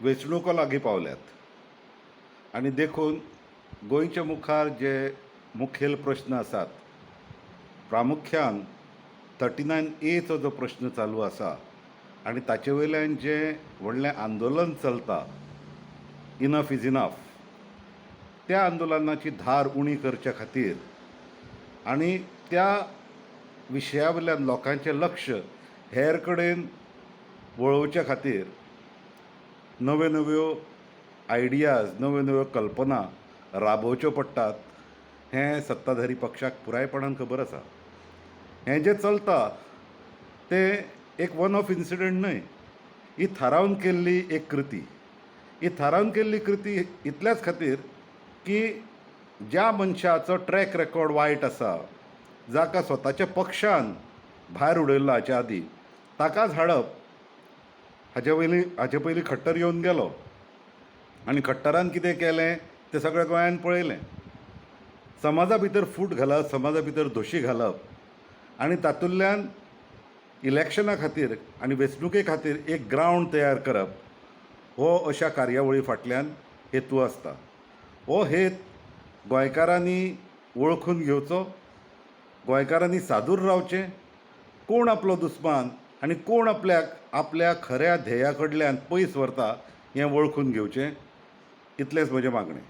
वेंचणुको लागीं पावल्यात आनी देखून गोंयच्या मुखार जे मुखेल प्रश्न आसात, प्रामुख्यान 39A जो प्रश्न चालू आसा आनी ताचे वयल्यान जें व्हडलें आंदोलन चलता, इनफ इज इनफ, त्या आंदोलनाची धार उणी करचे खातीर आनी त्या विशया वयल्यान लोकांचें लक्ष हेर कडेन वळोवचे खातीर नव्यो नव्यो आयडियाज, नव्यो नव्यो कल्पना राबोवच्यो पडटात हें सत्ताधारी पक्षाक पुरायपणान खबर आसा. हें जें चलता तें एक वन ऑफ इन्सिडंट न्हय, ही थारावन केल्ली एक कृती. ही थारावन केल्ली कृती इतल्याच खातीर की ज्या मनशाचो ट्रॅक रेकॉर्ड वायट आसा, जाका स्वताच्या पक्षान भायर उडयल्लो हाचे आदीं, ताकाच हाडप. हाचे पयलीं खट्टर येवन गेलो आनी खट्टरान कितें केलें तें सगळें गोंयान पळयलें. समाजा भितर फूट घालप, समाजा भितर दोशी घालप आनी तातूंतल्यान इलेक्शना खातीर आनी वेंचणुके खातीर एक ग्रावंड तयार करप, हो अशा कार्यावळी फाटल्यान हेतू आसता. हो हेत गोंयकारांनी वळखून घेवचो, गोंयकारांनी सादूर रावचें. कोण आपलो दुस्मान आनी कोण आपल्या खऱ्या ध्येया कडल्यान पयस व्हरता हें वळखून घेवचें. इतलेंच म्हजें मागणें.